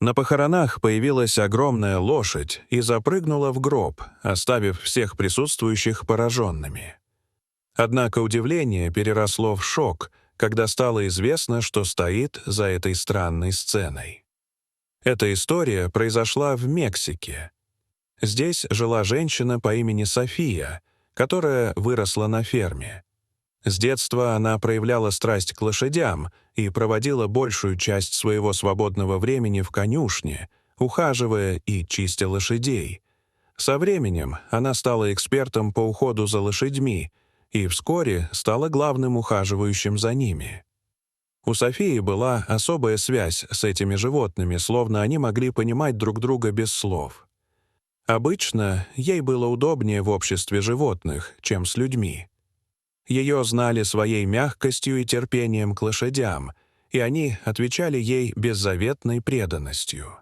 На похоронах появилась огромная лошадь и запрыгнула в гроб, оставив всех присутствующих пораженными. Однако удивление переросло в шок, когда стало известно, что стоит за этой странной сценой. Эта история произошла в Мексике. Здесь жила женщина по имени София, которая выросла на ферме. С детства она проявляла страсть к лошадям и проводила большую часть своего свободного времени в конюшне, ухаживая и чистя лошадей. Со временем она стала экспертом по уходу за лошадьми и вскоре стала главным ухаживающим за ними. У Софии была особая связь с этими животными, словно они могли понимать друг друга без слов. Обычно ей было удобнее в обществе животных, чем с людьми. Ее знали своей мягкостью и терпением к лошадям, и они отвечали ей беззаветной преданностью.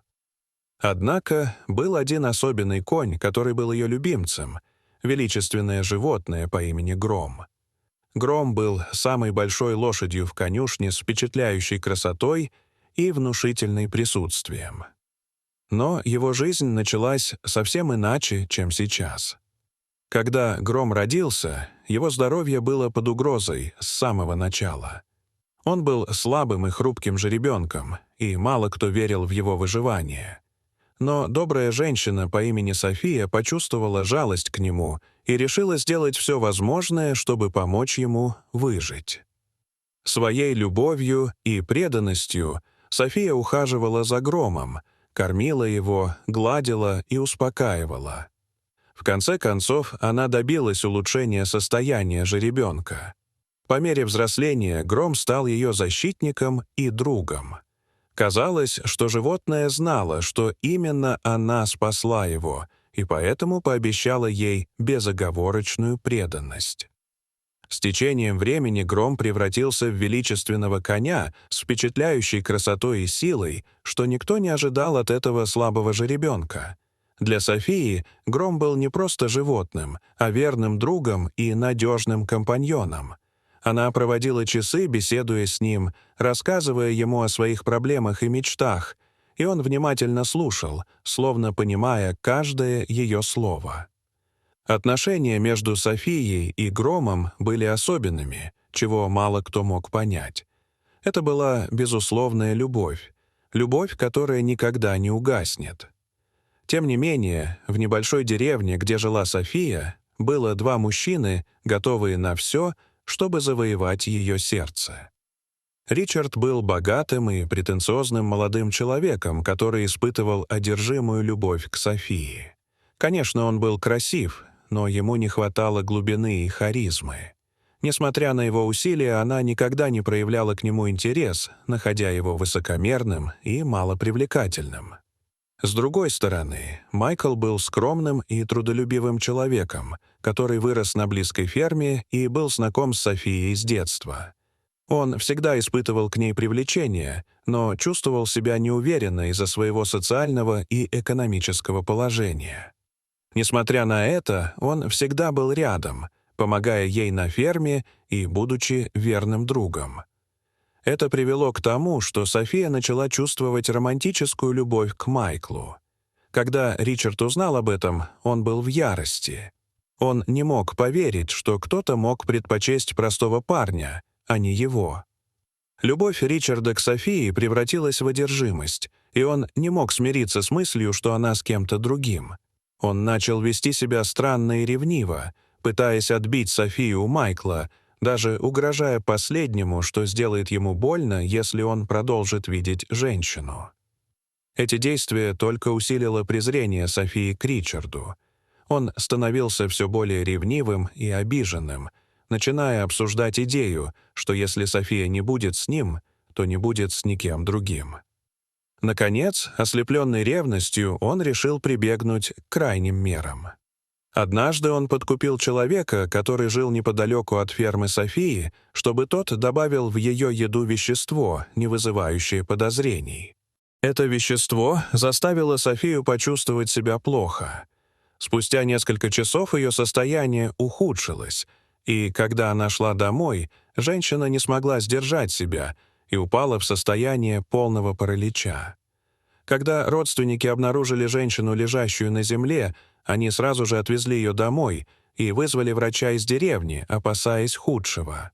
Однако был один особенный конь, который был ее любимцем — величественное животное по имени Гром. Гром был самой большой лошадью в конюшне с впечатляющей красотой и внушительным присутствием. Но его жизнь началась совсем иначе, чем сейчас. Когда Гром родился, его здоровье было под угрозой с самого начала. Он был слабым и хрупким жеребенком, и мало кто верил в его выживание. Но добрая женщина по имени София почувствовала жалость к нему и решила сделать все возможное, чтобы помочь ему выжить. Своей любовью и преданностью София ухаживала за Громом, кормила его, гладила и успокаивала. В конце концов, она добилась улучшения состояния жеребенка. По мере взросления Гром стал ее защитником и другом. Казалось, что животное знало, что именно она спасла его, и поэтому пообещала ей безоговорочную преданность. С течением времени Гром превратился в величественного коня с впечатляющей красотой и силой, что никто не ожидал от этого слабого жеребенка. Для Софии Гром был не просто животным, а верным другом и надежным компаньоном. Она проводила часы, беседуя с ним, рассказывая ему о своих проблемах и мечтах, и он внимательно слушал, словно понимая каждое ее слово. Отношения между Софией и Громом были особенными, чего мало кто мог понять. Это была безусловная любовь, любовь, которая никогда не угаснет. Тем не менее, в небольшой деревне, где жила София, было два мужчины, готовые на все, чтобы завоевать ее сердце. Ричард был богатым и претенциозным молодым человеком, который испытывал одержимую любовь к Софии. Конечно, он был красив, но ему не хватало глубины и харизмы. Несмотря на его усилия, она никогда не проявляла к нему интерес, находя его высокомерным и малопривлекательным. С другой стороны, Майкл был скромным и трудолюбивым человеком, который вырос на близкой ферме и был знаком с Софией с детства. Он всегда испытывал к ней привлечение, но чувствовал себя неуверенно из-за своего социального и экономического положения. Несмотря на это, он всегда был рядом, помогая ей на ферме и будучи верным другом. Это привело к тому, что София начала чувствовать романтическую любовь к Майклу. Когда Ричард узнал об этом, он был в ярости. Он не мог поверить, что кто-то мог предпочесть простого парня, а не его. Любовь Ричарда к Софии превратилась в одержимость, и он не мог смириться с мыслью, что она с кем-то другим. Он начал вести себя странно и ревниво, пытаясь отбить Софию у Майкла, даже угрожая последнему, что сделает ему больно, если он продолжит видеть женщину. Эти действия только усилило презрение Софии к Ричарду. Он становился все более ревнивым и обиженным, начиная обсуждать идею, что если София не будет с ним, то не будет с никем другим. Наконец, ослепленный ревностью, он решил прибегнуть к крайним мерам. Однажды он подкупил человека, который жил неподалеку от фермы Софии, чтобы тот добавил в ее еду вещество, не вызывающее подозрений. Это вещество заставило Софию почувствовать себя плохо. Спустя несколько часов ее состояние ухудшилось, и когда она шла домой, женщина не смогла сдержать себя и упала в состояние полного паралича. Когда родственники обнаружили женщину, лежащую на земле, они сразу же отвезли ее домой и вызвали врача из деревни, опасаясь худшего.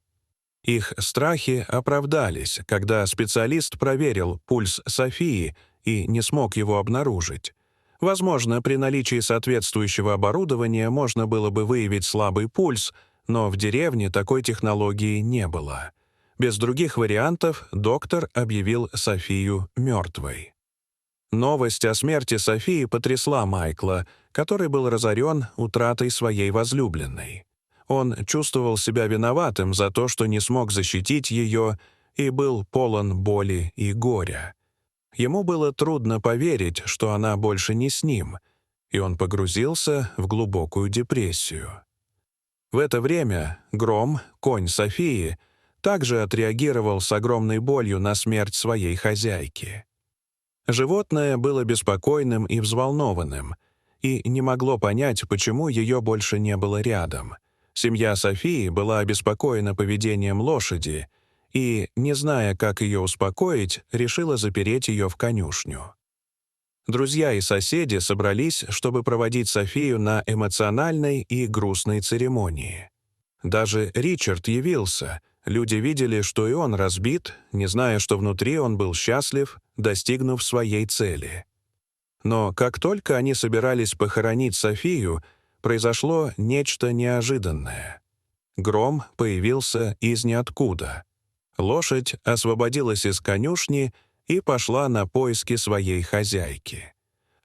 Их страхи оправдались, когда специалист проверил пульс Софии и не смог его обнаружить. Возможно, при наличии соответствующего оборудования можно было бы выявить слабый пульс, но в деревне такой технологии не было. Без других вариантов доктор объявил Софию мертвой. Новость о смерти Софии потрясла Майкла, который был разорен утратой своей возлюбленной. Он чувствовал себя виноватым за то, что не смог защитить ее, и был полон боли и горя. Ему было трудно поверить, что она больше не с ним, и он погрузился в глубокую депрессию. В это время Гром, конь Софии, также отреагировал с огромной болью на смерть своей хозяйки. Животное было беспокойным и взволнованным, и не могло понять, почему ее больше не было рядом. Семья Софии была обеспокоена поведением лошади и, не зная, как ее успокоить, решила запереть ее в конюшню. Друзья и соседи собрались, чтобы проводить Софию на эмоциональной и грустной церемонии. Даже Ричард явился. Люди видели, что и он разбит, не зная, что внутри он был счастлив, достигнув своей цели. Но как только они собирались похоронить Софию, произошло нечто неожиданное. Гром появился из ниоткуда. Лошадь освободилась из конюшни и пошла на поиски своей хозяйки.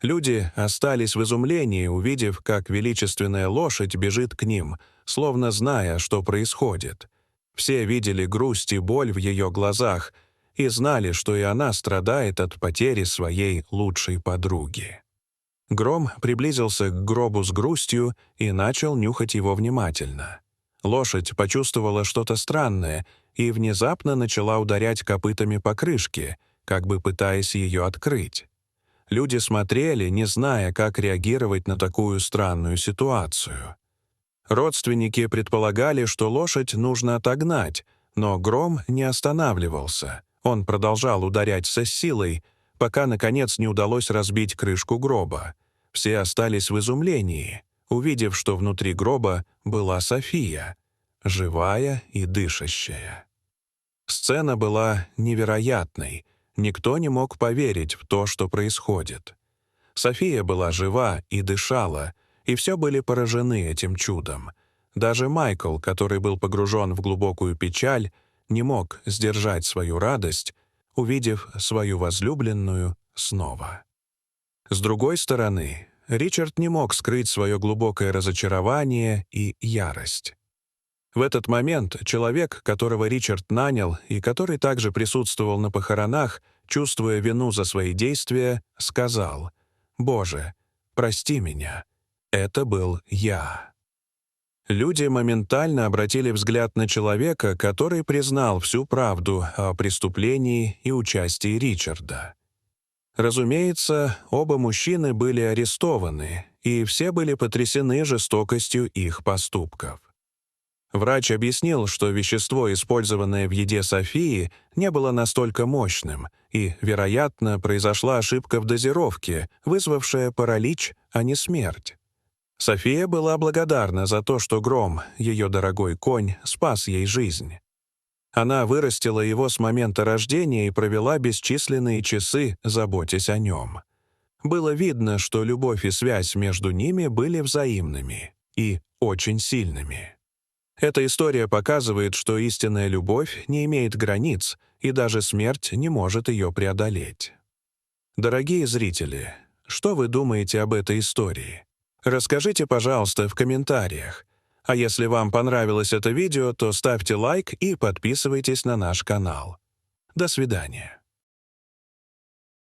Люди остались в изумлении, увидев, как величественная лошадь бежит к ним, словно зная, что происходит. Все видели грусть и боль в ее глазах и знали, что и она страдает от потери своей лучшей подруги. Гром приблизился к гробу с грустью и начал нюхать его внимательно. Лошадь почувствовала что-то странное и внезапно начала ударять копытами по крышке, как бы пытаясь ее открыть. Люди смотрели, не зная, как реагировать на такую странную ситуацию. Родственники предполагали, что лошадь нужно отогнать, но Гром не останавливался. Он продолжал ударять со силой, пока, наконец, не удалось разбить крышку гроба. Все остались в изумлении, увидев, что внутри гроба была София, живая и дышащая. Сцена была невероятной. Никто не мог поверить в то, что происходит. София была жива и дышала, и все были поражены этим чудом. Даже Майкл, который был погружен в глубокую печаль, не мог сдержать свою радость, увидев свою возлюбленную снова. С другой стороны, Ричард не мог скрыть свое глубокое разочарование и ярость. В этот момент человек, которого Ричард нанял и который также присутствовал на похоронах, чувствуя вину за свои действия, сказал: «Боже, прости меня, это был я». Люди моментально обратили взгляд на человека, который признал всю правду о преступлении и участии Ричарда. Разумеется, оба мужчины были арестованы, и все были потрясены жестокостью их поступков. Врач объяснил, что вещество, использованное в еде Софии, не было настолько мощным, и, вероятно, произошла ошибка в дозировке, вызвавшая паралич, а не смерть. София была благодарна за то, что Гром, ее дорогой конь, спас ей жизнь. Она вырастила его с момента рождения и провела бесчисленные часы, заботясь о нем. Было видно, что любовь и связь между ними были взаимными и очень сильными. Эта история показывает, что истинная любовь не имеет границ, и даже смерть не может ее преодолеть. Дорогие зрители, что вы думаете об этой истории? Расскажите, пожалуйста, в комментариях. А если вам понравилось это видео, то ставьте лайк и подписывайтесь на наш канал. До свидания.